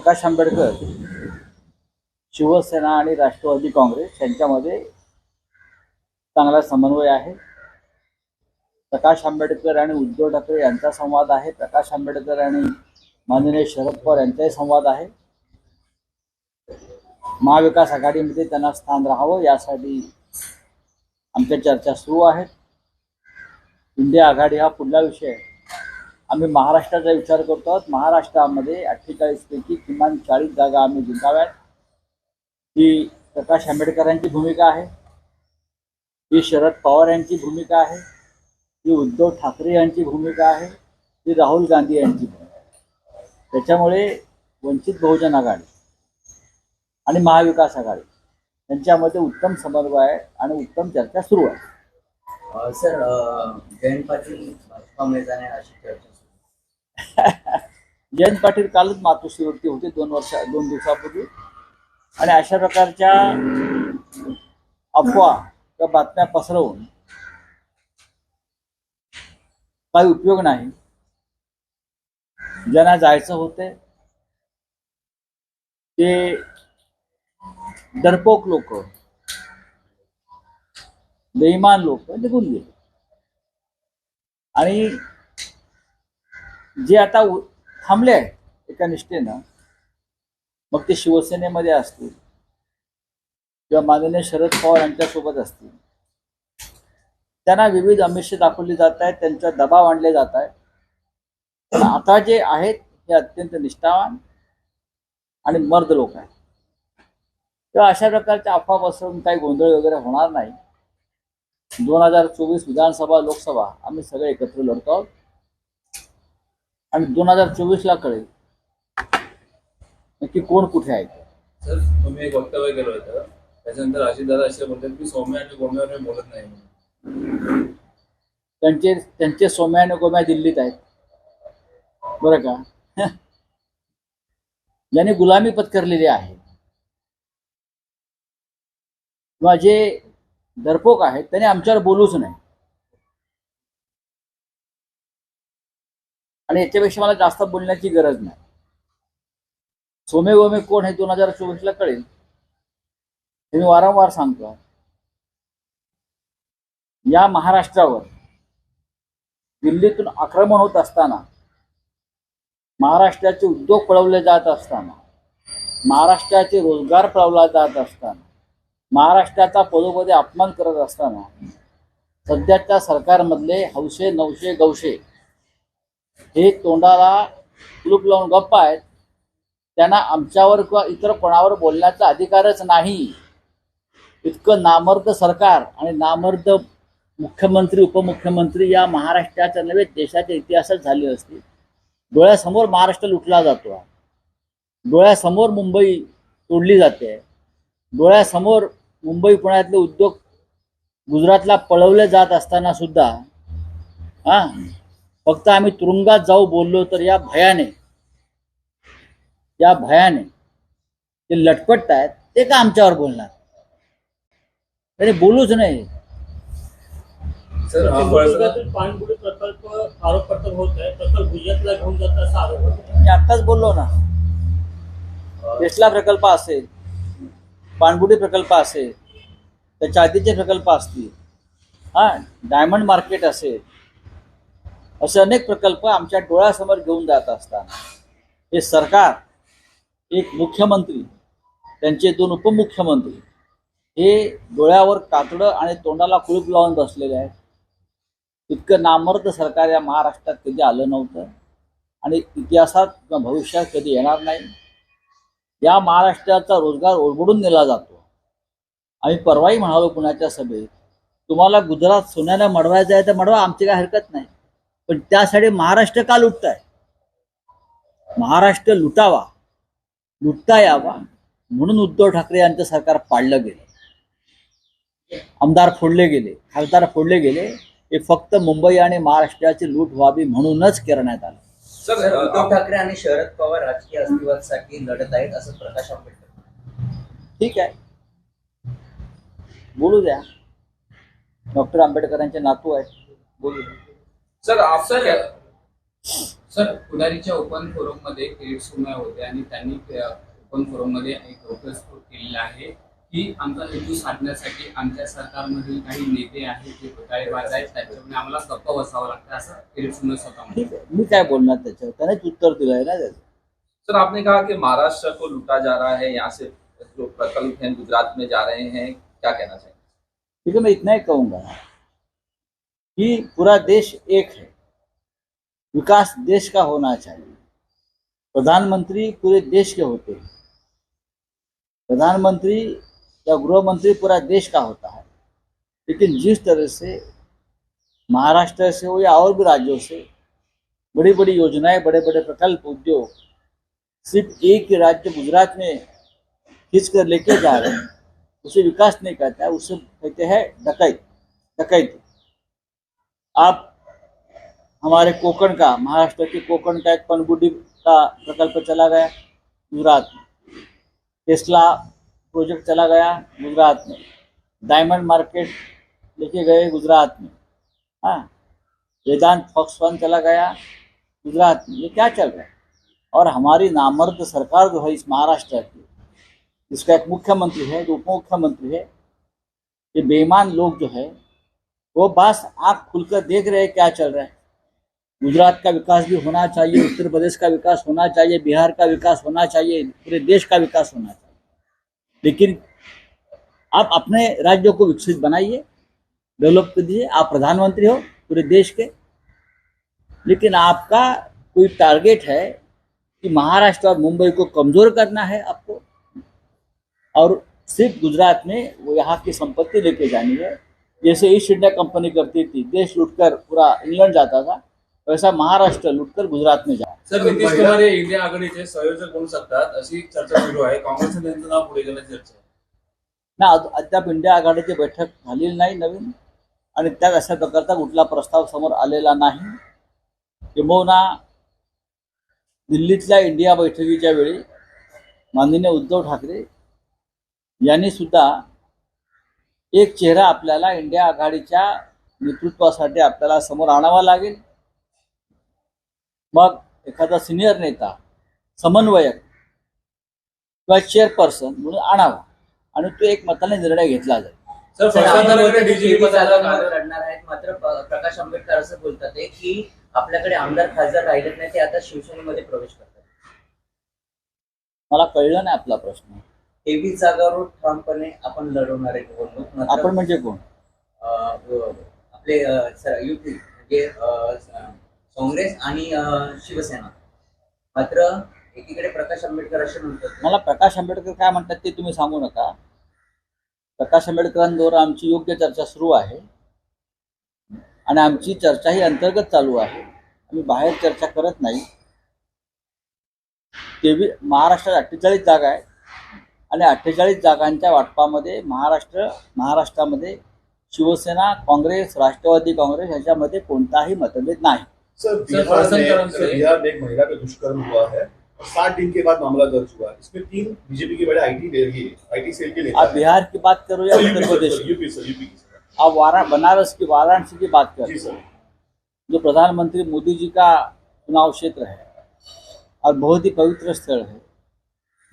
प्रकाश आंबेडकर, शिवसेना आणि राष्ट्रवादी काँग्रेस यांच्यामध्ये चांगला समन्वय आहे. प्रकाश आंबेडकर आणि उद्धव ठाकरे यांचा संवाद आहे. प्रकाश आंबेडकर आणि माननीय शरद पवार यांचाही संवाद आहे. महाविकास आघाडीमध्ये त्यांना स्थान राहावं यासाठी आमच्या चर्चा सुरू आहेत. इंडिया आघाडी हा पुढला विषय आहे. आम्ही महाराष्ट्राचा विचार करतो आहोत. महाराष्ट्रामध्ये 48 पैकी किमान 40 जागा आम्ही जिंकाव्यात. ही प्रकाश आंबेडकरांची भूमिका आहे, ही शरद पवार यांची भूमिका आहे, ही उद्धव ठाकरे यांची भूमिका आहे, ही राहुल गांधी यांची भूमिका आहे. त्याच्यामुळे वंचित बहुजन आघाडी आणि महाविकास आघाडी यांच्यामध्ये उत्तम समन्वय आहे आणि उत्तम चर्चा सुरू आहे. सर, जयंत पाटील भाजपामध्ये जाणे अशी चर्चा सुरू. जयंत पाटील कालच मातोश्रीवरती होते 2 दिवसापूर्वी, आणि अशा प्रकारच्या अफवा किंवा बातम्या पसरवून काही उपयोग नाही. ज्यांना जायचं होते ते डरपोक लोक, बेईमान लोक निघून गेले, आणि जे आता थांबले आहेत एका निष्ठेनं, मग ते शिवसेनेमध्ये असतील किंवा माननीय शरद पवार यांच्यासोबत असतील, त्यांना विविध आमिषे दाखवली जात आहेत, त्यांचा दबाव आणले जात आहेत. पण आता जे आहेत हे अत्यंत निष्ठावान आणि मर्द लोक आहेत. तेव्हा अशा प्रकारच्या अफवा पसरून काही गोंधळ वगैरे होणार नाही. 2024 विधानसभा, लोकसभा आम्ही सगळे एकत्र लढतो आहोत, आणि 2024ला कळेल नक्की कोण कुठे आहे. सर, तुम्ही एक वक्तव्य केलं होतं, त्याच्यानंतर अजितदादा असे बोलतात की सौम्य आणि गोम्यावर मी बोलत नाही. त्यांचे सौम्या आणि गोम्या दिल्लीत आहेत, बरं का. ज्यांनी गुलामी पत्करलेली आहे किंवा जे डरपोक आहेत त्यांनी आमच्यावर बोलूच नाही. आणि याच्यापेक्षा मला जास्त बोलण्याची गरज नाही. सोमे गोमे कोण हे 2024ला कळेल. हे मी वारंवार सांगतो. या महाराष्ट्रावर दिल्लीतून आक्रमण होत असताना, महाराष्ट्राचे उद्योग पळवले जात असताना, महाराष्ट्राचे रोजगार पळवला जात असताना, महाराष्ट्राचा पदोपदी अपमान करत असताना, सध्याच्या सरकारमधले हौशे नवशे गवशे हे तोंडाला कुलूप लावून गप्प आहेत. त्यांना आमच्यावर किंवा इतर कोणावर बोलण्याचा अधिकारच नाही. इतकं नामर्द सरकार आणि नामर्द मुख्यमंत्री, उपमुख्यमंत्री या महाराष्ट्राच्या नव्हे देशाच्या इतिहासात झाले असतील. डोळ्यासमोर महाराष्ट्र लुटला जातो, डोळ्यासमोर मुंबई तोडली जाते, डोळ्यासमोर मुंबई पुण्यातले उद्योग गुजरातला पळवले जात असताना सुद्धा फक्त आम्ही तुरुंगात जाऊ बोललो तर या भयाने ते लटपट आहेत. ते का आमच्यावर बोलणार? त्याने बोलूच नाही. सर, पाणबुडी प्रकल्प आरोप पत्र होत आहे, प्रकल्प गुजरातला घेऊन जात असा आरोप होतो. मी आत्ताच बोललो ना, टेस्ला प्रकल्प असेल, पाणबुडी प्रकल्प असेल, त्याच्या आधीचे प्रकल्प असतील, डायमंड मार्केट असेल, असे अनेक प्रकल्प आमच्या डोळ्यासमोर घेऊन जात असताना हे सरकार, एक मुख्यमंत्री, त्यांचे 2 उपमुख्यमंत्री हे डोळ्यावर कातडं आणि तोंडाला कुलूप लावून बसलेले आहेत. इतकं नामर्द सरकार या महाराष्ट्रात कधी आलं नव्हतं आणि इतिहासात किंवा भविष्यात कधी येणार नाही. या महाराष्ट्राचा रोजगार ओरबडून नेला जातो. आम्ही परवाही म्हणालो पुण्याच्या सभेत, तुम्हाला गुजरात सोन्याने मडवायचं आहे तर मडवा, आमची काय हरकत नाही. पण त्यासाठी महाराष्ट्र का लुटताय? महाराष्ट्र लुटता यावा म्हणून उद्धव ठाकरे यांचं सरकार पाडलं गेलं. आमदार फोडले गेले, खासदार फोडले गेले. हे फक्त मुंबई आणि महाराष्ट्राची लूट व्हावी म्हणूनच करण्यात आलं. सर, उद्धव ठाकरे आणि शरद पवार राजकीय अस्तित्वासाठी लढत आहेत असं प्रकाश आंबेडकर. ठीक आहे, बोलू द्या. डॉक्टर आंबेडकरांचे नातू आहेत, बोलू द्या. सर, सर, पुढारीच्या ओपन फोरममध्ये किरीट सोमय्या होते आणि त्यांनी ओपन फोरममध्ये एक गौप्यस्फोट केलेला आहे की आमचा हेतू साधण्यासाठी आमच्या सरकारमधील काही नेते आहेत जे घोटाळेबाज आहेत, त्याच्यामुळे आम्हाला गप्प बसावं लागतं, असं किरीट सोमय्या स्वतः म्हणतात. ठीक आहे, मी काय बोलणार त्याच्यावर, त्यानेच उत्तर दिलंय ना त्याचं. सर, आपने कहा कि महाराष्ट्र को लूटा जा रहा है, यहाँ से जो प्रकल्प हैं गुजरात में जा रहे हैं, क्या कहना चाहिए? ठीक है, मैं इतना ही कहूंगा कि पूरा देश एक है, विकास देश का होना चाहिए। प्रधानमंत्री पूरे देश के होते हैं, प्रधानमंत्री या गृह मंत्री पूरा देश का होता है, लेकिन जिस तरह से महाराष्ट्र से हो या और भी राज्यों से बड़ी बड़ी योजनाएं, बड़े बड़े प्रकल्प, उद्योग सिर्फ एक ही राज्य गुजरात में खींच कर लेके जा रहे हैं, उसे विकास नहीं कहता है, उसे कहते हैं डकैती। आप हमारे कोकण का, महाराष्ट्र के कोकण का एक पनगुड्डी का प्रकल्प चला गया गुजरात में, टेस्ला प्रोजेक्ट चला गया गुजरात में, डायमंड मार्केट लेके गए गुजरात में, हाँ, वेदांत फॉक्सकॉन चला गया गुजरात में। ये क्या चल रहा है? और हमारी नामर्द सरकार जो है इस महाराष्ट्र की, जिसका एक मुख्यमंत्री है, जो उप मुख्यमंत्री है, ये बेईमान लोग जो है वो बस आँख खुलकर देख रहे हैं क्या चल रहा है। गुजरात का विकास भी होना चाहिए, उत्तर प्रदेश का विकास होना चाहिए, बिहार का विकास होना चाहिए, पूरे देश का विकास होना चाहिए, लेकिन आप अपने राज्यों को विकसित बनाइए, डेवलप कर दीजिए। आप प्रधानमंत्री हो पूरे देश के, लेकिन आपका कोई टारगेट है कि महाराष्ट्र और मुंबई को कमजोर करना है आपको, और सिर्फ गुजरात में वो यहाँ की संपत्ति लेके जानी है। जैसे ईस्ट इंडिया कंपनी करती थी, देश लूटकर पूरा इंग्लंड जाता था, वैसा महाराष्ट्र लूटकर गुजरात में जा। सर, नितीश कुमार हे इंडिया आघाडीचे संयोजक होऊ शकतात अशी चर्चा सुरू आहे. काँग्रेसने त्यांचं नाव पुढे गेल्याची चर्चा आहे. ना अद्याप इंडिया आघाडीची बैठक झालेली नाही नवीन, आणि त्यात अशा प्रकारचा कुठला प्रस्ताव समोर आलेला नाही। किंबहुना दिल्लीतल्या इंडिया बैठकीच्या वेळी माननीय उद्धव ठाकरे यांनी सुद्धा एक चेहरा आपल्याला इंडिया आघाडीच्या नेतृत्वासाठी आपल्याला समोर आणावा लागेल, मग एखादा सिनियर नेता, समन्वयक किंवा चेअरपर्सन म्हणून आणावा आणि तो एक मताने निर्णय घेतला जाईल। सर, फडणवीस डीजीपी पदाला लढणार आहेत, मात्र प्रकाश आंबेडकर असं बोलतात आहे की आपल्याकडे आमदार खासदार राहिलेत नाही, ते आता शिवसेनेमध्ये प्रवेश करतात। मला कळलं नाही आपला प्रश्न। 23 जागांवर ठामपणे आपण लढवणार आहे निवडणूक, मात्र आपण म्हणजे कोण? आपले युती म्हणजे काँग्रेस आणि शिवसेना। मात्र एकीकडे प्रकाश आंबेडकर असे म्हणतात। मला प्रकाश आंबेडकर काय म्हणतात ते तुम्ही सांगू नका। प्रकाश आंबेडकरांबरोबर आमची योग्य चर्चा सुरू आहे आणि आमची चर्चा ही अंतर्गत चालू आहे, आम्ही बाहेर चर्चा करत नाही। महाराष्ट्रात 48 जागा आहेत आणि 48 जागांच्या वाटपामध्ये महाराष्ट्रामध्ये शिवसेना, काँग्रेस, राष्ट्रवादी काँग्रेस ह्याच्यामध्ये कोणताही मतभेद नाही। सर, बिहार में एक महिला पे दुष्कर्म हुआ है, 60 दिन के बाद मामला दर्ज हुआ है। इसमें 3 बीजेपी के बड़े आईटी सेल के नेता आप बिहार की बात करो या उत्तर प्रदेश की? यूपी आप बनारस की, वाराणसी की बात करो। जी सर। जो प्रधानमंत्री मोदी जी का चुनाव क्षेत्र है और बहुत ही पवित्र स्थल है,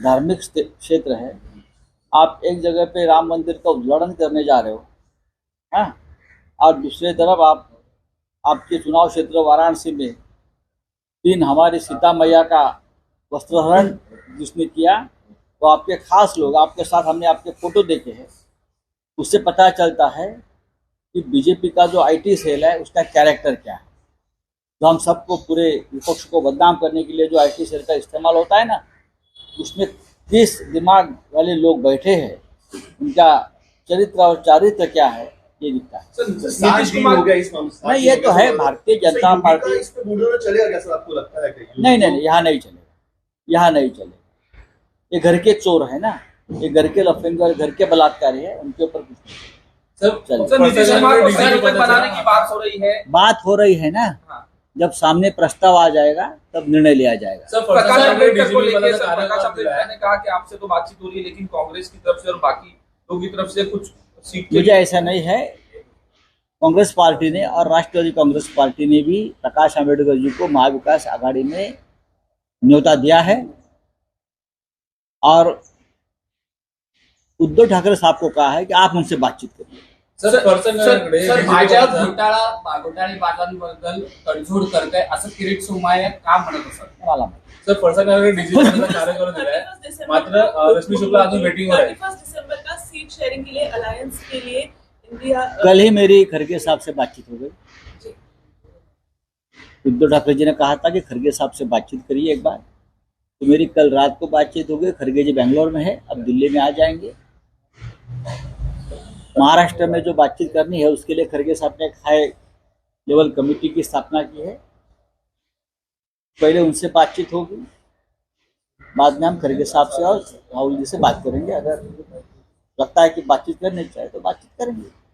धार्मिक क्षेत्र है। आप एक जगह पे राम मंदिर का उद्घाटन करने जा रहे हो, हाँ, और दूसरी तरफ आपके चुनाव क्षेत्र वाराणसी में 3 हमारी सीता मैया का वस्त्रहरण जिसने किया, तो आपके खास लोग, आपके साथ हमने आपके फोटो देखे हैं, उससे पता चलता है कि बीजेपी का जो आईटी सेल है उसका कैरेक्टर क्या है। जो हम सबको, पूरे विपक्ष को बदनाम करने के लिए जो आईटी सेल का इस्तेमाल होता है ना, उसमें 30 दिमाग वाले लोग बैठे हैं, उनका चरित्र और चारित्र क्या है ये दिखता है। नीतीश कुमार हो गया इस मामले। नहीं, ये तो है भारतीय जनता पार्टी। इस पे बूढ़ों चलेगा क्या सर, आपको लगता है कि? नहीं, यहाँ नहीं चलेगा, यहाँ नहीं चलेगा। ये घर के चोर है ना, ये घर के लफंगे, घर के बलात्कारी है, उनके ऊपर कुछ नहीं। सर, नीतीश कुमार को सांसद बनाने की बात हो रही है। बात हो रही है ना, जब सामने प्रस्ताव आ जाएगा तब निर्णय लिया जाएगा। सर, प्रकाश आंबेडकर को लेकर डीजीपी प्रकाश आंबेडकर ने कहा कि आपसे तो बातचीत हो रही है, लेकिन कांग्रेस की तरफ से और बाकी लोगों की तरफ से कुछ सीट मुझे ऐसा नहीं है कांग्रेस पार्टी ने और राष्ट्रवादी कांग्रेस पार्टी ने भी प्रकाश आंबेडकर जी को महाविकास आघाड़ी में न्योता दिया है और उद्धव ठाकरे साहब को कहा है कि आप उनसे बातचीत करिए। सर फरसाणकडे सर BJP भाजप चा- घोटाळेबाजांबद्दल तडजोड करताय असं किरीट सोमय्या का म्हणत असत? मला माहिती. सर फरसाणकडे डीजीपीचा कार्यक्रम दिलाय, मात्र रश्मी शुक्ला अजून वेटिंगवर आहे. 31 दिसंबर का सीट शेयरिंग के लिए अलायंस के लिए इंडिया कल ही मेरी खड़गे साहब से बातचीत हो गई। उद्धव ठाकरे जी ने कहा था कि खड़गे साहब से बातचीत करिए एक बार, तो मेरी कल रात को बातचीत हो गई। खड़गे जी बेंगलोर में है, अब दिल्ली में आ जाएंगे। महाराष्ट्र में जो बातचीत करनी है उसके लिए खड़गे साहब ने एक हाई लेवल कमेटी की स्थापना की है, पहले उनसे बातचीत होगी, बाद में हम खड़गे साहब से और राहुल जी से बात करेंगे। अगर लगता है कि बातचीत करनी चाहिए तो बातचीत करेंगे।